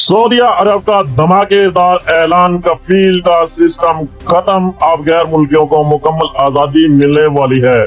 Saudi अरब का धमाकेदार ऐलान, कफील का सिस्टम खत्म, अब गैर मुल्कियों को मुकम्मल आजादी मिलने वाली है।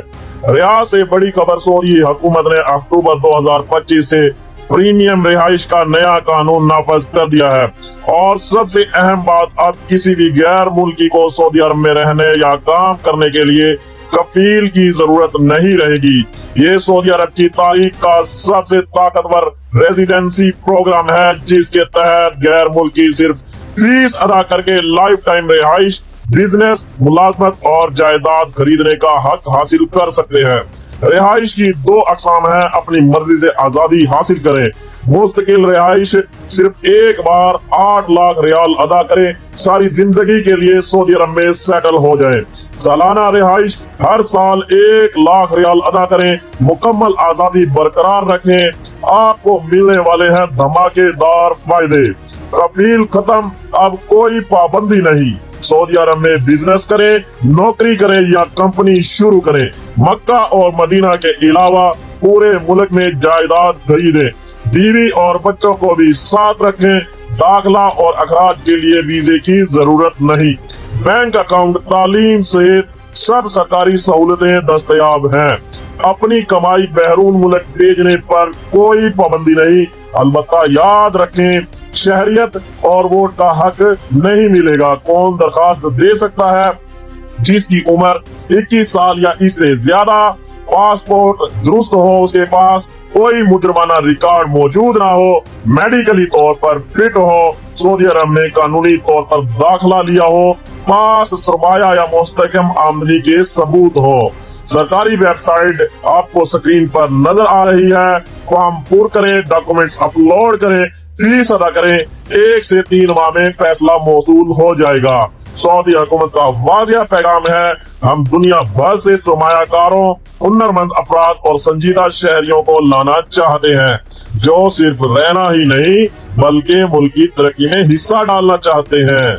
रियाद से बड़ी खबर, सऊदी हुकूमत ने अक्टूबर 2025 से प्रीमियम रिहाइश का नया कानून नाफज कर दिया है। और सबसे अहम बात, अब किसी भी गैर मुल्की को सऊदी अरब में रहने या काम करने के लिए कफील की जरूरत नहीं रहेगी। ये सऊदी अरब की तारीख का सबसे ताकतवर रेजिडेंसी प्रोग्राम है, जिसके तहत गैर मुल्की सिर्फ फीस अदा करके लाइफ टाइम रिहाइश, बिजनेस, मुलाजमत और जायदाद खरीदने का हक हासिल कर सकते हैं। रिहाइश की दो अकसाम है, अपनी मर्जी से आजादी हासिल करें। मुस्तकिल रिहाइश, सिर्फ एक बार 8 लाख रियाल अदा करें, सारी जिंदगी के लिए सऊदी अरब में सेटल हो जाए। सालाना रिहाइश, हर साल 1 लाख रियाल अदा करें, मुकम्मल आजादी बरकरार रखें। आपको मिलने वाले हैं धमाकेदार फायदे। कफील खत्म, अब कोई पाबंदी नहीं। सऊदी अरब में बिजनेस करें, नौकरी करें या कंपनी शुरू करें, मक्का और मदीना के अलावा पूरे मुल्क में जायदाद खरीदें, बीवी और बच्चों को भी साथ रखें। दाखिला और अखराज के लिए वीजे की जरूरत नहीं। बैंक अकाउंट, तालीम सहित सब सरकारी सहूलतें दस्तयाब हैं। अपनी कमाई बहरून मुल्क भेजने पर कोई पाबंदी नहीं। अलबत्ता याद रखें, शहरियत और वोट का हक नहीं मिलेगा। कौन दरखास्त दे सकता है? जिसकी उम्र 21 साल या इससे ज्यादा, पासपोर्ट दुरुस्त हो, उसके पास कोई मुजरमाना रिकॉर्ड मौजूद ना हो, मेडिकली तौर पर फिट हो, सऊदी अरब में कानूनी तौर पर दाखिला लिया हो, पास सरमाया या मुस्तहकम आमदनी के सबूत हो। सरकारी वेबसाइट आपको स्क्रीन पर नजर आ रही है। फॉर्म पूर्ण करें, डॉक्यूमेंट्स अपलोड करें, फीस अदा करें। 1 से 3 माह में फैसला मौसूल हो जाएगा। सऊदी हुकूमत का वाज़िया पैगाम है, हम दुनिया भर से सरमायाकारों, हुनरमंद अफराद और संजीदा शहरियों को लाना चाहते हैं, जो सिर्फ रहना ही नहीं बल्कि मुल्क की तरक्की में हिस्सा डालना चाहते हैं।